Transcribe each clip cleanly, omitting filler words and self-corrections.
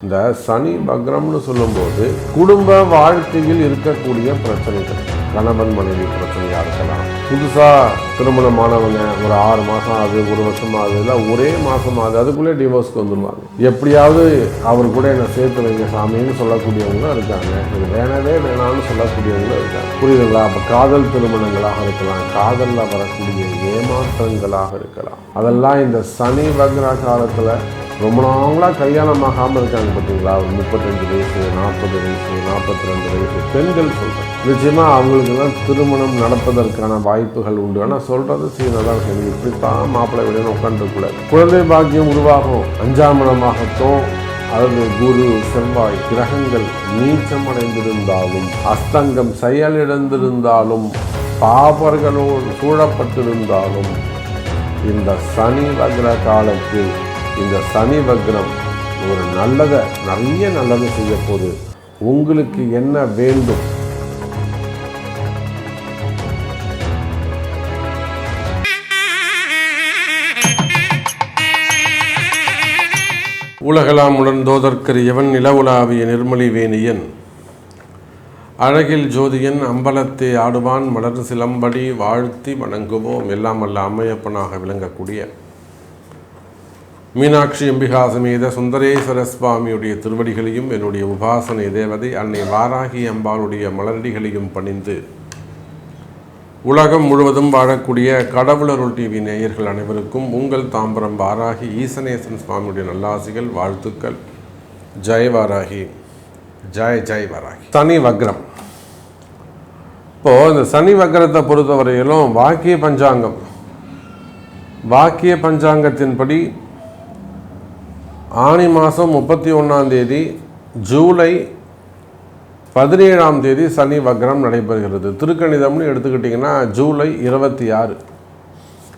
இந்த சனி வக்ரம்னு சொல்லும்போது குடும்ப வாழ்க்கையில் இருக்கக்கூடிய பிரச்சனைகள், கணவன் மனைவி பிரச்சனையாக இருக்கலாம், புதுசாக திருமணமானவங்க ஒரு 6 மாதம் ஆகுது, 1 வருஷம் ஆகுது, இல்லை ஒரே மாதம் ஆகுது, அதுக்குள்ளே டிவோர்ஸ்க்கு வந்துடுவாங்க. எப்படியாவது அவர் கூட என்னை சேர்த்து வைங்க சாமின்னு சொல்லக்கூடியவங்களும் இருக்காங்க. இது வேணவே வேணான்னு சொல்லக்கூடியவங்களும் இருக்காங்க. புரியுதுங்களா? அப்போ காதல் திருமணங்களாக இருக்கலாம், காதலில் வரக்கூடிய ஏமாற்றங்களாக இருக்கலாம். அதெல்லாம் இந்த சனி வக்ர காலத்தில் ரொம்ப நாங்களாக கல்யாணமாகாமல் இருக்காங்க பார்த்தீங்களா? ஒரு 35 வயசு, 40 வயசு, 42 வயசு பெண்கள் சொல்கிறேன். நிச்சயமாக அவங்களுக்கெல்லாம் திருமணம் நடப்பதற்கான வாய்ப்புகள் உண்டு. ஆனால் சொல்கிறது சீனதான் சரி, இப்படித்தான் மாப்பிள்ளை விடணும் உட்காந்துருக்கூடாது. குழந்தை பாக்கியம் உருவாகும். 5ஆம் இடமாகட்டும் அல்லது குரு செவ்வாய் கிரகங்கள் நீச்சமடைந்திருந்தாலும், அஸ்தங்கம் செயலிழந்திருந்தாலும், பாபர்களோடு சூழப்பட்டிருந்தாலும், இந்த சனி வக்ர காலத்தில் இந்த சனி வக்ரம் ஒரு நிறைய நல்லது செய்ய போது. உங்களுக்கு என்ன வேண்டும்? உலகலாம் உணர்ந்தோதற்கரு எவன் நிலவுலாவிய நிர்மலி வேணியன் அழகில் ஜோதியன் அம்பலத்தை ஆடுவான் மலர் சிலம்படி வாழ்த்தி வணங்குவோம். எல்லாம் அல்ல அம்மையப்பனாக விளங்கக்கூடிய மீனாட்சி அம்பிகா சமேத சுந்தரேஸ்வர சுவாமியுடைய திருவடிகளையும் என்னுடைய உபாசனை தேவதை அன்னை வாராகி அம்பாளுடைய மலரடிகளையும் பணிந்து உலகம் முழுவதும் வாழக்கூடிய கடவுளருள் டிவி நேயர்கள் அனைவருக்கும் உங்கள் தாம்பரம் வாராகி ஈசனேசன் சுவாமியுடைய நல்லாசிகள், வாழ்த்துக்கள். ஜெய் வாராகி, ஜெய் ஜெய் வாராகி. சனி வக்ரம். இப்போது இந்த சனி வக்ரத்தை பொறுத்தவரையிலும் வாக்கிய பஞ்சாங்கத்தின்படி ஆனி மாதம் 31ஆம் தேதி, ஜூலை 17ஆம் தேதி சனி வக்ரம் நடைபெறுகிறது. திருக்கணிதம்னு எடுத்துக்கிட்டிங்கன்னா ஜூலை 26.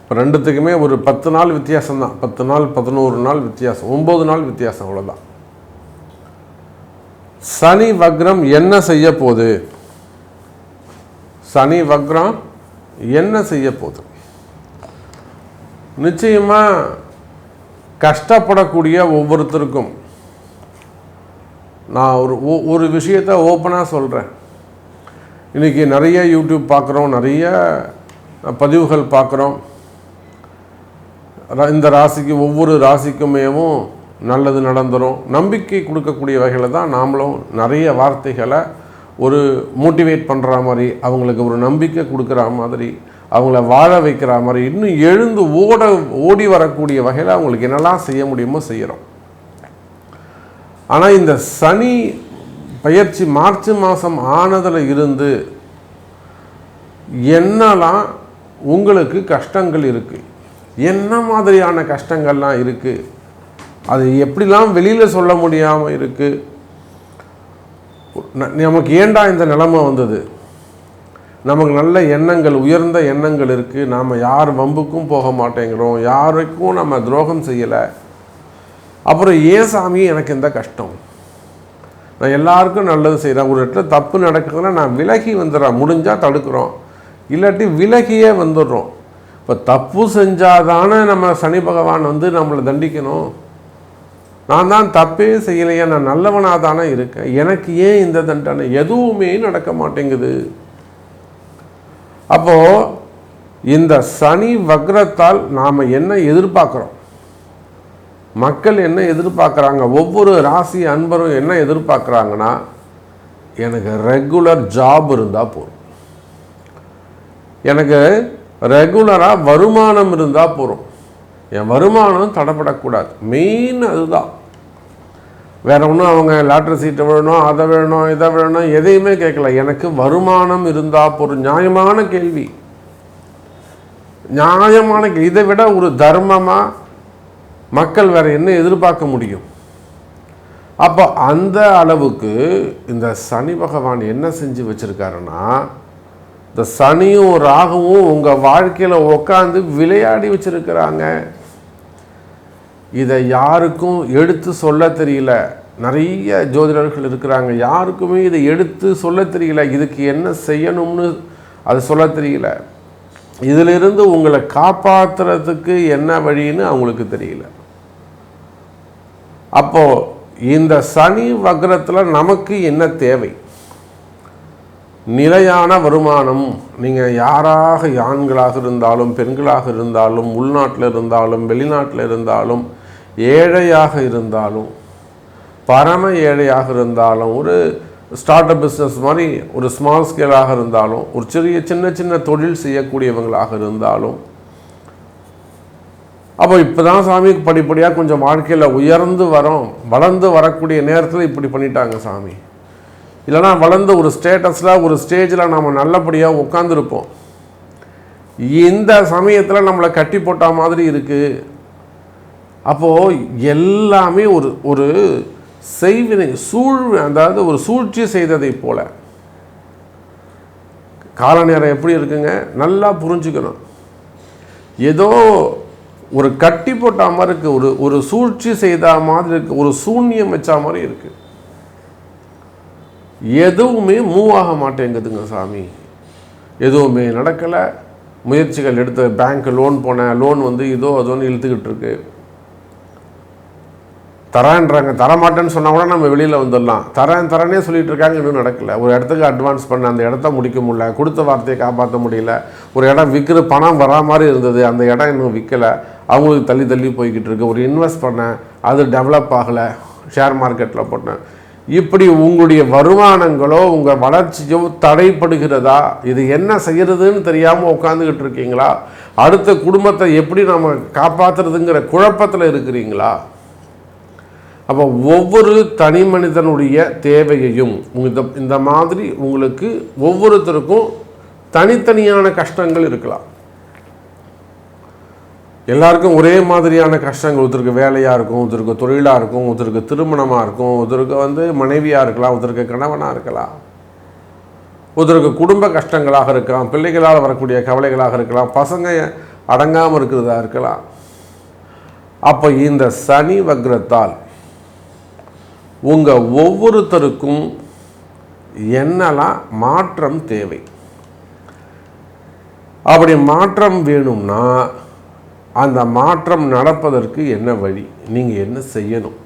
இப்போ ரெண்டுத்துக்குமே ஒரு 10 நாள் வித்தியாசம் தான். 10 நாள் 11 நாள் வித்தியாசம், 9 நாள் வித்தியாசம், அவ்வளோதான். சனி வக்ரம் என்ன செய்ய போகுது? சனி வக்ரம் என்ன செய்ய போகுது? நிச்சயமாக கஷ்டப்படக்கூடிய ஒவ்வொருத்தருக்கும் நான் ஒரு விஷயத்தை ஓப்பனாக சொல்கிறேன். இன்றைக்கி நிறைய யூடியூப் பார்க்குறோம், நிறைய பதிவுகள் பார்க்குறோம். இந்த ராசிக்கு ஒவ்வொரு ராசிக்குமேவும் நல்லது நடந்துடும் நம்பிக்கை கொடுக்கக்கூடிய வகையில் தான் நாமளும் நிறைய வார்த்தைகளை ஒரு மோட்டிவேட் பண்ணுற மாதிரி, அவங்களுக்கு ஒரு நம்பிக்கை கொடுக்குற மாதிரி, அவங்கள வாழ வைக்கிற மாதிரி, இன்னும் எழுந்து ஓடி வரக்கூடிய வகையில் அவங்களுக்கு என்னெல்லாம் செய்ய முடியுமோ செய்கிறோம். ஆனால் இந்த சனி பயிற்சி மார்ச் மாதம் ஆனதில் இருந்து என்னெல்லாம் உங்களுக்கு கஷ்டங்கள் இருக்குது, என்ன மாதிரியான கஷ்டங்கள்லாம் இருக்குது, அது எப்படிலாம் வெளியில் சொல்ல முடியாமல் இருக்குது, நமக்கு ஏண்டா இந்த நிலைமை வந்தது, நமக்கு நல்ல எண்ணங்கள், உயர்ந்த எண்ணங்கள் இருக்குது, நாம் யார் வம்புக்கும் போக மாட்டேங்கிறோம், யாருக்கும் நம்ம துரோகம் செய்யலை, அப்புறம் ஏன் சாமி எனக்கு எந்த கஷ்டம், நான் எல்லாருக்கும் நல்லது செய்கிறேன், ஒரு இடத்துல தப்பு நடக்குதுன்னா நான் விலகி வந்துடுறேன், முடிஞ்சால் தடுக்கிறோம், இல்லாட்டி விலகியே வந்துடுறோம். இப்போ தப்பு செஞ்சாதானே நம்ம சனி பகவான் நம்மளை தண்டிக்கணும். நான் தான் தப்பே செய்யலையா, நான் நல்லவனாக தானே இருக்கேன், எனக்கு ஏன் இந்த தண்டனை? எதுவுமே நடக்க மாட்டேங்குது. அப்போது இந்த சனி வக்ரத்தால் நாம் என்ன எதிர்பார்க்குறோம், மக்கள் என்ன எதிர்பார்க்குறாங்க, ஒவ்வொரு ராசி அன்பரும் என்ன எதிர்பார்க்குறாங்கன்னா, எனக்கு ரெகுலர் ஜாப் இருந்தால் போதும், எனக்கு ரெகுலராக வருமானம் இருந்தால் போதும், என் வருமானம் தடைப்படக்கூடாது. மெயின் அதுதான். வேற ஒன்றும் அவங்க லாட்ரி சீட்டை வேணும், அதை வேணும், இதை வேணும், எதையுமே கேட்கல, எனக்கு வருமானம் இருந்தால் ஒரு நியாயமான கேள்வி, நியாயமான கேள்வி. இதை விட ஒரு தர்மமாக மக்கள் வேற என்ன எதிர்பார்க்க முடியும்? அப்போ அந்த அளவுக்கு இந்த சனி பகவான் என்ன செஞ்சு வச்சிருக்காருன்னா, இந்த சனியும் ராகுவும் உங்கள் வாழ்க்கையில் உட்காந்து விளையாடி வச்சிருக்கிறாங்க. இதை யாருக்கும் எடுத்து சொல்ல தெரியல. நிறைய ஜோதிடர்கள் இருக்கிறாங்க, யாருக்குமே இதை எடுத்து சொல்ல தெரியல, இதுக்கு என்ன செய்யணும்னு அது சொல்ல தெரியல, இதிலிருந்து உங்களை காப்பாற்றுறதுக்கு என்ன வழின்னு அவங்களுக்கு தெரியல. அப்போது இந்த சனி வக்ரத்தில் நமக்கு என்ன தேவை? நிலையான வருமானம். நீங்கள் யாராக, ஆண்களாக இருந்தாலும் பெண்களாக இருந்தாலும், உள்நாட்டில் இருந்தாலும் வெளிநாட்டில் இருந்தாலும், ஏழையாக இருந்தாலும், பரம ஏழையாக இருந்தாலும், ஒரு ஸ்டார்ட் அப் பிஸ்னஸ் மாதிரி ஒரு ஸ்மால் ஸ்கேலாக இருந்தாலும், ஒரு சின்ன சின்ன தொழில் செய்யக்கூடியவங்களாக இருந்தாலும், அப்போ இப்போ தான் சாமி படிப்படியாக கொஞ்சம் வாழ்க்கையில் உயர்ந்து வளர்ந்து வரக்கூடிய நேரத்தில் இப்படி பண்ணிட்டாங்க சாமி. இல்லைனா வளர்ந்து ஒரு ஸ்டேட்டஸில் ஒரு ஸ்டேஜில் நம்ம நல்லபடியாக உட்காந்துருப்போம். இந்த சமயத்தில் நம்மளை கட்டி போட்ட மாதிரி இருக்குது. அப்போது எல்லாமே ஒரு செய்வினை அதாவது ஒரு சூழ்ச்சி செய்ததை போல. கால நேரம் எப்படி இருக்குங்க, நல்லா புரிஞ்சுக்கணும். ஏதோ ஒரு கட்டி போட்ட மாதிரி இருக்குது, ஒரு சூழ்ச்சி செய்த மாதிரி இருக்குது, ஒரு சூன்யம் வச்ச மாதிரி இருக்குது. எதுவுமே மூவ் ஆக மாட்டேங்குதுங்க சாமி. எதுவுமே நடக்கலை. முயற்சிகள் எடுத்து பேங்க் லோன் போனேன், லோன் இதோ அதோன்னு இழுத்துக்கிட்டு இருக்கு. தரேன்றாங்க, தரமாட்டேன்னு சொன்னால் கூட நம்ம வெளியில் வந்துடலாம். தரேன்னே சொல்லிட்டு இருக்காங்க, இன்னும் நடக்கலை. ஒரு இடத்துக்கு அட்வான்ஸ் பண்ண அந்த இடத்த முடிக்க முடியல, கொடுத்த வார்த்தையை காப்பாற்ற முடியல. ஒரு இடம் விற்கிற பணம் வரா மாதிரி இருந்தது, அந்த இடம் இன்னும் விற்கலை, அவங்களுக்கு தள்ளி போய்கிட்டு இருக்கு. ஒரு இன்வெஸ்ட் பண்ணேன், அது டெவலப் ஆகலை, ஷேர் மார்க்கெட்டில் போட்டேன். இப்படி உங்களுடைய வருமானங்களோ உங்கள் வளர்ச்சியோ தடைப்படுகிறதா? இது என்ன செய்கிறதுன்னு தெரியாமல் உட்காந்துக்கிட்டு இருக்கீங்களா? அடுத்த குடும்பத்தை எப்படி நம்ம காப்பாற்றுறதுங்கிற குழப்பத்தில் இருக்கிறீங்களா? அப்போ ஒவ்வொரு தனி மனிதனுடைய தேவையையும் இந்த மாதிரி உங்களுக்கு ஒவ்வொருத்தருக்கும் தனித்தனியான கஷ்டங்கள் இருக்கலாம். எல்லாருக்கும் ஒரே மாதிரியான கஷ்டங்கள். ஒருத்தருக்கு வேலையாக இருக்கும், ஒருத்தருக்கு தொழிலாக இருக்கும், ஒருத்தருக்கு திருமணமாக இருக்கும், ஒருத்தருக்கு மனைவியாக இருக்கலாம், ஒருத்தருக்கு கணவனாக இருக்கலாம், ஒருத்தருக்கு குடும்ப கஷ்டங்களாக இருக்கலாம், பிள்ளைகளால் வரக்கூடிய கவலைகளாக இருக்கலாம், பசங்க அடங்காமல் இருக்கிறதா இருக்கலாம். அப்போ இந்த சனி வக்ரத்தால் உங்கள் ஒவ்வொருத்தருக்கும் என்னெல்லாம் மாற்றம் தேவை? அப்படி மாற்றம் வேணும்னா அந்த மாற்றம் நடப்பதற்கு என்ன வழி, நீங்கள் என்ன செய்யணும்,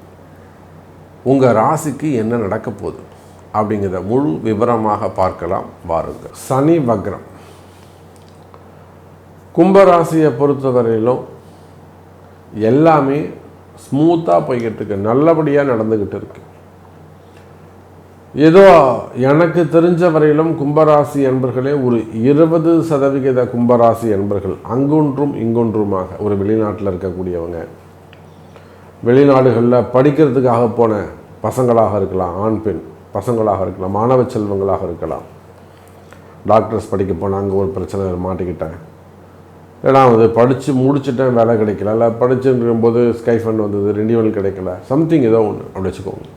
உங்கள் ராசிக்கு என்ன நடக்க போகுது அப்படிங்கிறத முழு விவரமாக பார்க்கலாம் வாருங்கள். சனி வக்ரம் கும்பராசியை பொறுத்தவரையிலும் எல்லாமே ஸ்மூத்தாக போய்கிட்டு இருக்கு, நல்லபடியாக நடந்துக்கிட்டு இருக்கு. ஏதோ எனக்கு தெரிஞ்ச வரையிலும் கும்பராசி என்பர்களே ஒரு 20% கும்பராசி என்பர்கள் அங்கொன்றும் இங்கொன்றுமாக ஒரு வெளிநாட்டில் இருக்கக்கூடியவங்க, வெளிநாடுகளில் படிக்கிறதுக்காக போன பசங்களாக இருக்கலாம், ஆண் பெண் பசங்களாக இருக்கலாம், மாணவ செல்வங்களாக இருக்கலாம். டாக்டர்ஸ் படிக்க போனால் அங்கே ஒரு பிரச்சனை மாட்டிக்கிட்டேன், ஏன்னா படித்து முடிச்சுட்டேன் வேலை கிடைக்கல, இல்லை படிச்சுருக்கும்போது ஸ்கைஃபண்ட் வந்தது ரெனியூவல் கிடைக்கல, சம்திங் ஏதோ ஒன்று அப்படி வச்சுக்கோங்க.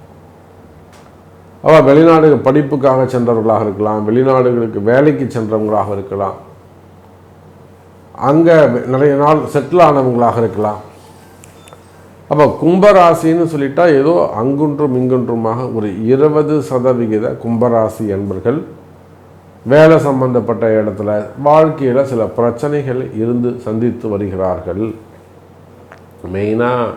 அவள் வெளிநாடு படிப்புக்காக சென்றவர்களாக இருக்கலாம், வெளிநாடுகளுக்கு வேலைக்கு சென்றவங்களாக இருக்கலாம், அங்கே நிறைய நாள் செட்டில் ஆனவங்களாக இருக்கலாம். அப்போ கும்பராசின்னு சொல்லிட்டா ஏதோ அங்குன்றும் இங்குன்றுமாக ஒரு 20% கும்பராசி என்பர்கள் வேலை சம்பந்தப்பட்ட இடத்துல வாழ்க்கையில் சில பிரச்சனைகள் இருந்து சந்தித்து வருகிறார்கள். மெயினாக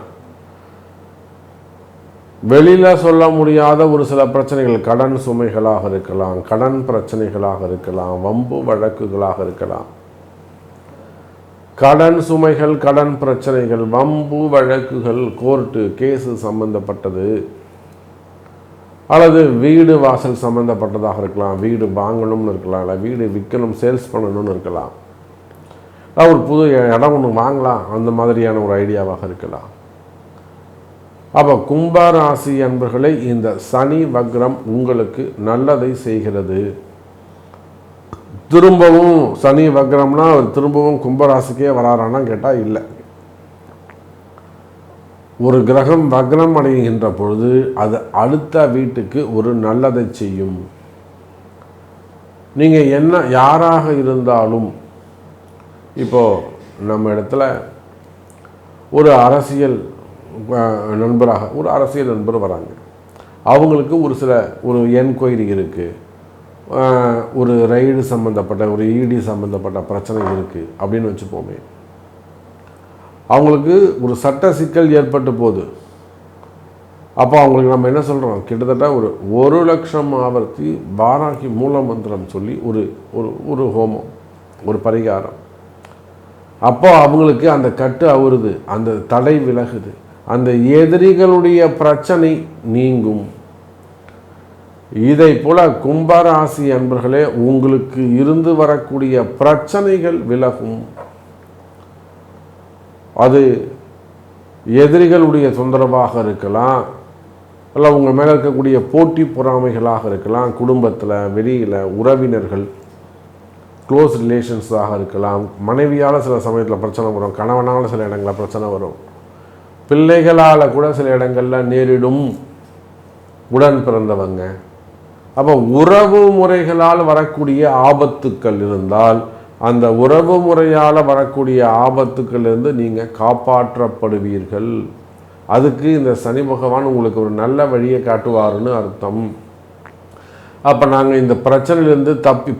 வெளியில் சொல்ல முடியாத ஒரு சில பிரச்சனைகள், கடன் சுமைகளாக இருக்கலாம், கடன் பிரச்சனைகளாக இருக்கலாம், வம்பு வழக்குகளாக இருக்கலாம். கடன் சுமைகள், கடன் பிரச்சனைகள், வம்பு வழக்குகள், கோர்ட்டு கேஸு சம்பந்தப்பட்டது, அல்லது வீடு வாசல் சம்மந்தப்பட்டதாக இருக்கலாம், வீடு வாங்கணும்னு இருக்கலாம், இல்லை வீடு விற்கணும் சேல்ஸ் பண்ணணும்னு இருக்கலாம், ஒரு புது இடம் ஒன்று வாங்கலாம் அந்த மாதிரியான ஒரு ஐடியாவாக இருக்கலாம். அப்போ கும்பராசி அன்பர்களே இந்த சனி வக்ரம் உங்களுக்கு நல்லதை செய்கிறது. திரும்பவும் சனி வக்ரம்னா திரும்பவும் கும்பராசிக்கே வராரான்னு கேட்டால் இல்லை. ஒரு கிரகம் வக்ரம் அடைகின்ற பொழுது அது அடுத்த வீட்டுக்கு ஒரு நல்லதை செய்யும். நீங்கள் என்ன யாராக இருந்தாலும், இப்போது நம்ம இடத்துல ஒரு அரசியல் நண்பராக ஒரு அரசியல் நண்பர் வராங்க, அவங்களுக்கு ஒரு என்கொயரி இருக்குது, ஒரு ரைடு சம்மந்தப்பட்ட ஒரு இடி சம்மந்தப்பட்ட பிரச்சனை இருக்குது அப்படின்னு வச்சுப்போமே. அவங்களுக்கு ஒரு சட்ட சிக்கல் ஏற்பட்டு போகுது, அப்போ அவங்களுக்கு நம்ம என்ன சொல்கிறோம், கிட்டத்தட்ட ஒரு 1,00,000 ஆவர்த்தி வாராகி மூல மந்திரம் சொல்லி ஒரு ஒரு ஹோமம், ஒரு பரிகாரம். அப்போ அவங்களுக்கு அந்த கட்டு அவுறுது, அந்த தடை விலகுது, அந்த எதிரிகளுடைய பிரச்சனை நீங்கும். இதை போல கும்பராசி அன்பர்களே, உங்களுக்கு இருந்து வரக்கூடிய பிரச்சனைகள் விலகும். அது எதிரிகளுடைய தொந்தரவாக இருக்கலாம், இல்லை உங்கள் மேலே இருக்கக்கூடிய போட்டி பொறாமைகளாக இருக்கலாம், குடும்பத்தில் வெளியில் உறவினர்கள் க்ளோஸ் ரிலேஷன்ஸாக இருக்கலாம், மனைவியால் சில சமயத்தில் பிரச்சனை வரும், கணவனால் சில இடங்களில் பிரச்சனை வரும், பிள்ளைகளால் கூட சில இடங்களில் நேரிடும், உடன் பிறந்தவங்க. அப்போ உறவு முறைகளால் வரக்கூடிய ஆபத்துக்கள் இருந்தால் அந்த உறவு முறையால் வரக்கூடிய ஆபத்துக்களிலிருந்து நீங்கள் காப்பாற்றப்படுவீர்கள். அதுக்கு இந்த சனி பகவான் உங்களுக்கு ஒரு நல்ல வழியை காட்டுவாருன்னு அர்த்தம். அப்போ நாங்கள் இந்த பிரச்சனையிலேருந்து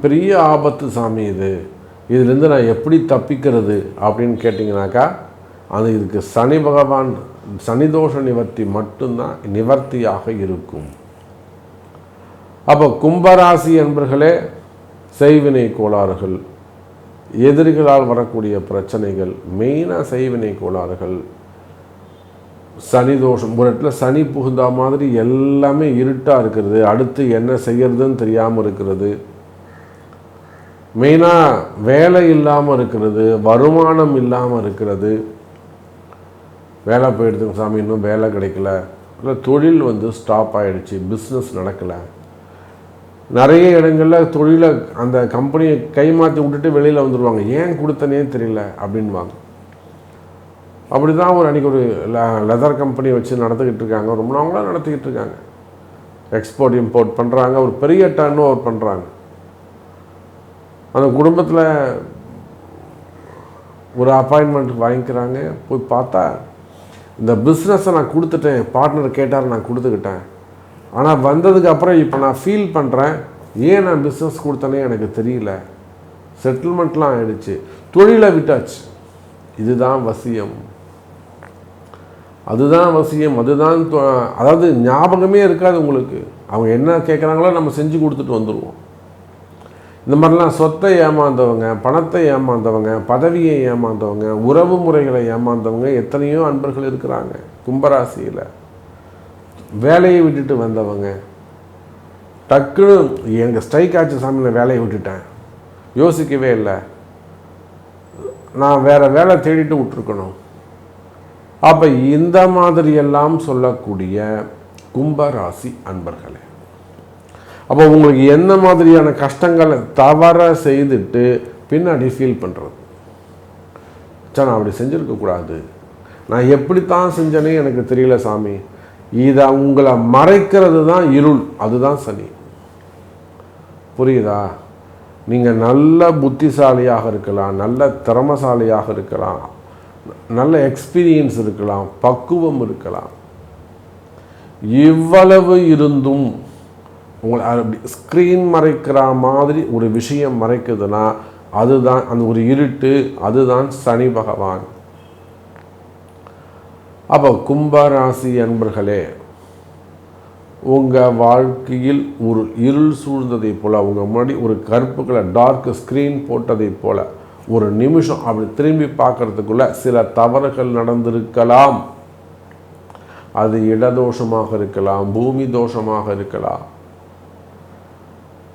பெரிய ஆபத்து சாமி இதுலேருந்து நான் எப்படி தப்பிக்கிறது அப்படின்னு கேட்டிங்கனாக்கா, இதுக்கு சனி பகவான் சனிதோஷ நிவர்த்தி மட்டும்தான் நிவர்த்தியாக இருக்கும். அப்போ கும்பராசி என்பர்களே, செய்வினை கோளாறுகள், எதிரிகளால் வரக்கூடிய பிரச்சனைகள், மெயினாக செய்வினை கோளாறுகள், சனி தோஷம், ஒரு இடத்துல சனி புகுந்தா மாதிரி எல்லாமே இருட்டாக இருக்கிறது, அடுத்து என்ன செய்யறதுன்னு தெரியாமல் இருக்கிறது, மெயினாக வேலை இல்லாமல் இருக்கிறது, வருமானம் இல்லாமல் இருக்கிறது, வேலை போயிடுதுங்க சாமி இன்னும் வேலை கிடைக்கல, இல்லை தொழில் ஸ்டாப் ஆகிடுச்சு, பிஸ்னஸ் நடக்கலை, நிறைய இடங்களில் தொழிலை அந்த கம்பெனியை கைமாற்றி விட்டுட்டு வெளியில் வந்துடுவாங்க, ஏன் கொடுத்தனே தெரியல அப்படின்வாங்க. அப்படி தான் அன்றைக்கி ஒரு லெதர் கம்பெனி வச்சு நடத்திக்கிட்டு இருக்காங்க, ரொம்ப நாளாக நடத்திக்கிட்டு இருக்காங்க, எக்ஸ்போர்ட் இம்போர்ட் பண்ணுறாங்க, ஒரு பெரிய டர்ன் ஓவர் பண்ணுறாங்க. அந்த குடும்பத்தில் ஒரு அப்பாயின்மெண்ட் வாங்கிக்கிறாங்க, போய் பார்த்தா இந்த பிஸ்னஸை நான் கொடுத்துட்டேன், பார்ட்னர் கேட்டார் நான் கொடுத்துக்கிட்டேன், ஆனால் வந்ததுக்கப்புறம் இப்போ நான் ஃபீல் பண்ணுறேன், ஏன் நான் பிஸ்னஸ் கொடுத்தனே எனக்கு தெரியல, செட்டில்மெண்ட்லாம் ஆகிடுச்சு, தொழிலை விட்டாச்சு. இதுதான் வசியம், அதுதான் வசியம், அதுதான் அதாவது ஞாபகமே இருக்காது உங்களுக்கு. அவங்க என்ன கேட்குறாங்களோ நம்ம செஞ்சு கொடுத்துட்டு வந்துடுவோம். இந்த மாதிரிலாம் சொத்தை ஏமாந்தவங்க, பணத்தை ஏமாந்தவங்க, பதவியை ஏமாந்தவங்க, உறவு முறைகளை ஏமாந்தவங்க எத்தனையோ அன்பர்கள் இருக்கிறாங்க கும்பராசியில். வேலையை விட்டுட்டு வந்தவங்க, டக்குன்னு எங்கள் ஸ்ட்ரைக் ஆச்சு சாமியில் வேலையை விட்டுட்டேன், யோசிக்கவே இல்லை, நான் வேறு வேலை தேடிட்டு விட்டுருக்கணும். அப்போ இந்த மாதிரியெல்லாம் சொல்லக்கூடிய கும்பராசி அன்பர்களே, அப்போ உங்களுக்கு எந்த மாதிரியான கஷ்டங்களை தவற செய்துட்டு பின்னாடி ஃபீல் பண்ணுறது, நான் அப்படி செஞ்சுருக்கக்கூடாது, நான் எப்படித்தான் செஞ்சேனே எனக்கு தெரியல சாமி, இதை உங்களை மறைக்கிறது தான் இருள், அதுதான் சனி. புரியுதா? நீங்கள் நல்ல புத்திசாலியாக இருக்கலாம், நல்ல திறமசாலியாக இருக்கலாம், நல்ல எக்ஸ்பீரியன்ஸ் இருக்கலாம், பக்குவம் இருக்கலாம், இவ்வளவு இருந்தும் உங்களை அப்படி ஸ்க்ரீன் மறைக்கிற மாதிரி ஒரு விஷயம் மறைக்குதுன்னா அதுதான் அந்த ஒரு இருட்டு, அதுதான் சனி பகவான். அப்போ கும்பராசி அன்பர்களே, உங்கள் வாழ்க்கையில் ஒரு இருள் சூழ்ந்ததை போல், உங்கள் முன்னாடி ஒரு கருப்புக்களை டார்க் ஸ்க்ரீன் போட்டதை போல் ஒரு நிமிஷம் அப்படி திரும்பி பார்க்கறதுக்குள்ள சில தவறுகள் நடந்திருக்கலாம். அது இடதோஷமாக இருக்கலாம், பூமி தோஷமாக இருக்கலாம்,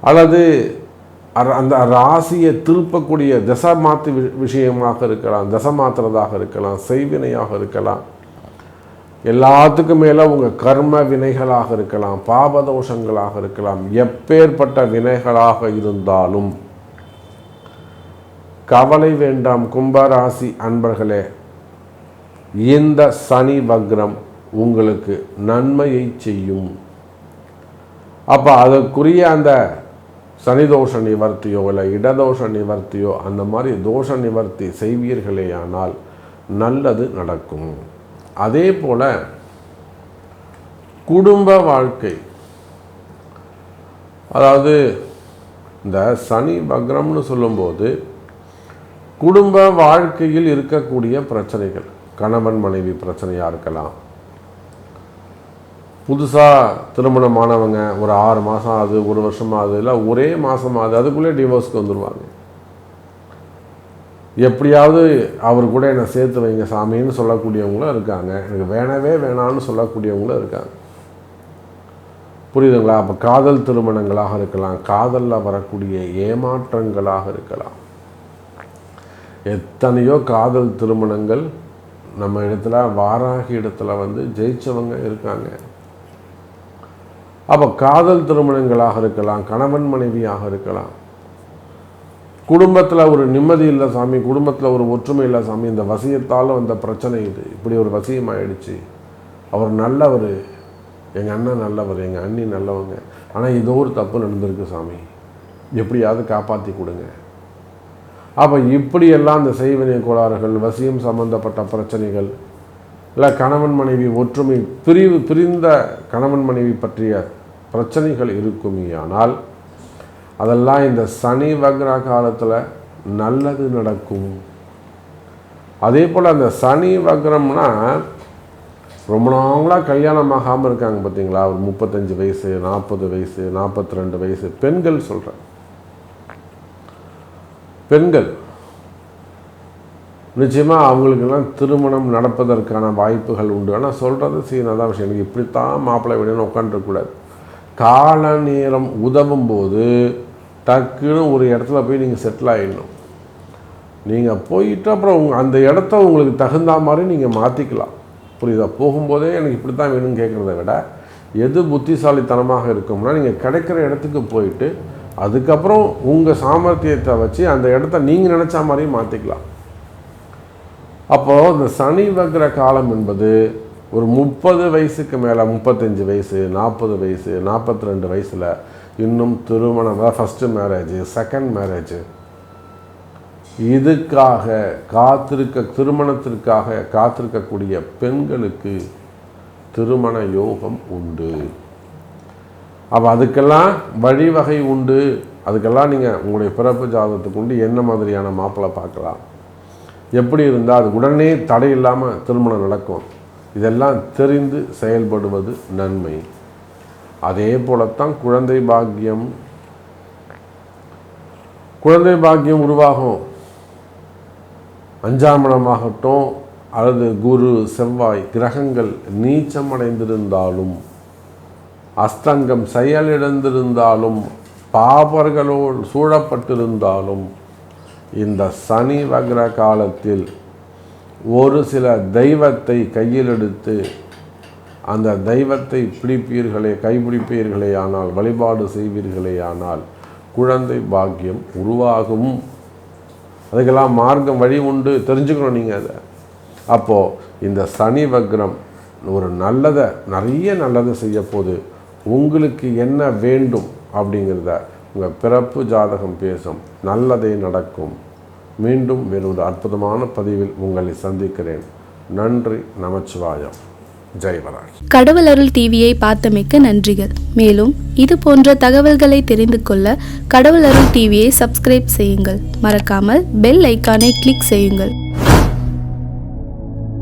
அல்லது அந்த ராசியை திருப்பக்கூடிய தசை மாற்று விஷயமாக இருக்கலாம், தசை மாற்றுறதாக இருக்கலாம், செய்வினையாக இருக்கலாம், எல்லாத்துக்கும் மேலே உங்கள் கர்ம வினைகளாக இருக்கலாம், பாபதோஷங்களாக இருக்கலாம். எப்பேற்பட்ட வினைகளாக இருந்தாலும் கவலை வேண்டாம் கும்பராசி அன்பர்களே, இந்த சனி வக்ரம் உங்களுக்கு நன்மையை செய்யும். அப்போ அதற்குரிய அந்த சனிதோஷ நிவர்த்தியோ இல்லை இடதோஷ நிவர்த்தியோ அந்த மாதிரி தோஷ நிவர்த்தி செய்வீர்களேயானால் நல்லது நடக்கும். அதே போல் குடும்ப வாழ்க்கை, அதாவது இந்த சனி வக்ரம்னு சொல்லும்போது குடும்ப வாழ்க்கையில் இருக்கக்கூடிய பிரச்சனைகள், கணவன் மனைவி பிரச்சனையாக இருக்கலாம், புதுசாக திருமணமானவங்க ஒரு 6 மாதம் ஆகுது, 1 வருஷம் ஆகுது, இல்லை ஒரே மாதம் ஆகுது, அதுக்குள்ளே டிவோர்ஸ்க்கு வந்துடுவாங்க. எப்படியாவது அவர் கூட என்னை சேர்த்து வைங்க சாமின்னு சொல்லக்கூடியவங்களும் இருக்காங்க. எனக்கு வேணவே வேணான்னு சொல்லக்கூடியவங்களும் இருக்காங்க. புரியுதுங்களா? அப்போ காதல் திருமணங்களாக இருக்கலாம், காதலில் வரக்கூடிய ஏமாற்றங்களாக இருக்கலாம். எத்தனையோ காதல் திருமணங்கள் நம்ம இடத்துல வாராகி இடத்துல வந்து ஜெயிச்சவங்க இருக்காங்க. அப்போ காதல் திருமணங்களாக இருக்கலாம், கணவன் மனைவியாக இருக்கலாம். குடும்பத்தில் ஒரு நிம்மதி இல்லை சாமி, குடும்பத்தில் ஒரு ஒற்றுமை இல்லை சாமி, இந்த வசியத்தால் வந்த பிரச்சனை இது, இப்படி ஒரு வசியம் ஆயிடுச்சு, அவர் நல்லவர், எங்கள் அண்ணன் நல்லவர், எங்கள் அண்ணி நல்லவங்க, ஆனால் ஏதோ ஒரு தப்பு நடந்திருக்கு சாமி, எப்படியாவது காப்பாற்றி கொடுங்க. அப்போ இப்படியெல்லாம் இந்த செய்வினை கோளாறுகள், வசியம் சம்பந்தப்பட்ட பிரச்சனைகள், இல்லை கணவன் மனைவி ஒற்றுமை பிரிந்த கணவன் மனைவி பற்றிய பிரச்சனைகள் இருக்குமேயானால் அதெல்லாம் இந்த சனி வக்ர காலத்தில் நல்லது நடக்கும். அதே போல் அந்த சனி வக்ரம்னா ரொம்ப நாங்களாக கல்யாணம் ஆகாமல் இருக்காங்க பார்த்தீங்களா, ஒரு 35 வயசு, 40 வயசு, 42 வயசு பெண்கள் சொல்கிறேன், பெண்கள் நிச்சயமாக அவங்களுக்கெல்லாம் திருமணம் நடப்பதற்கான வாய்ப்புகள் உண்டு. ஆனால் சொல்கிறது சீனாதான் விஷயம், எனக்கு இப்படித்தான் மாப்பிள்ளை விடணும்னு உட்காந்துருக்கூடாது. கால நேரம் உதவும் போது டக்குன்னு ஒரு இடத்துல போய் நீங்கள் செட்டில் ஆகிடணும். நீங்கள் போயிட்டு அப்புறம் அந்த இடத்த உங்களுக்கு தகுந்த மாதிரி நீங்கள் மாற்றிக்கலாம். புரியுதா? போகும்போதே எனக்கு இப்படி தான் வேணும்னு கேட்குறத விட எது புத்திசாலித்தனமாக இருக்கும்னா நீங்கள் கிடைக்கிற இடத்துக்கு போயிட்டு அதுக்கப்புறம் உங்கள் சாமர்த்தியத்தை வச்சு அந்த இடத்த நீங்கள் நினச்ச மாதிரியும் மாற்றிக்கலாம். அப்போது இந்த சனி வக்ர காலம் என்பது ஒரு 30 வயசுக்கு மேலே, 35 வயசு, 40 வயசு, 42 வயசில் இன்னும் திருமணம், ஃபஸ்ட்டு மேரேஜ், செகண்ட் மேரேஜ், இதுக்காக திருமணத்திற்காக காத்திருக்கக்கூடிய பெண்களுக்கு திருமண யோகம் உண்டு. அப்போ அதுக்கெல்லாம் வழிவகை உண்டு. அதுக்கெல்லாம் நீங்கள் உங்களுடைய பிறப்பு ஜாதகத்துக்கு உண்டு என்ன மாதிரியான மாப்பிள்ளை பார்க்கலாம், எப்படி இருந்தால் அது உடனே தடை இல்லாமல் திருமணம் நடக்கும், இதெல்லாம் தெரிந்து செயல்படுவது நன்மை. அதே போலத்தான் குழந்தை பாக்கியம் உருவாகும். 5ஆம் இடமாகட்டும் அல்லது குரு செவ்வாய் கிரகங்கள் நீச்சமடைந்திருந்தாலும், அஸ்தங்கம் செயலிழந்திருந்தாலும், பாபர்களோடு சூழப்பட்டிருந்தாலும், இந்த சனி வக்ர காலத்தில் ஒரு சில தெய்வத்தை கையில் எடுத்து அந்த தெய்வத்தை கைப்பிடிப்பீர்களே ஆனால், வழிபாடு செய்வீர்களே ஆனால் குழந்தை பாக்கியம் உருவாகும். அதுக்கெல்லாம் மார்க்கம் வழி உண்டு, தெரிஞ்சுக்கணும் நீங்கள் அதை. அப்போது இந்த சனி வக்ரம் ஒரு நிறைய நல்லதை செய்ய போது உங்களுக்கு என்ன வேண்டும் அப்படிங்கிறத உங்கள் பிறப்பு ஜாதகம் பேசும், நல்லதே நடக்கும். மீண்டும் வேறு ஒரு அற்புதமான பதிவில் உங்களை சந்திக்கிறேன். நன்றி. நமச்சிவாயம். ஜெய்வராஜ். கடவுள் அருள் டிவியை பார்த்தமைக்க நன்றிகள். மேலும் இது போன்ற தகவல்களை தெரிந்து கொள்ள கடவுள் அருள் டிவியை சப்ஸ்கிரைப் செய்யுங்கள். மறக்காமல் பெல் ஐக்கானை கிளிக் செய்யுங்கள்.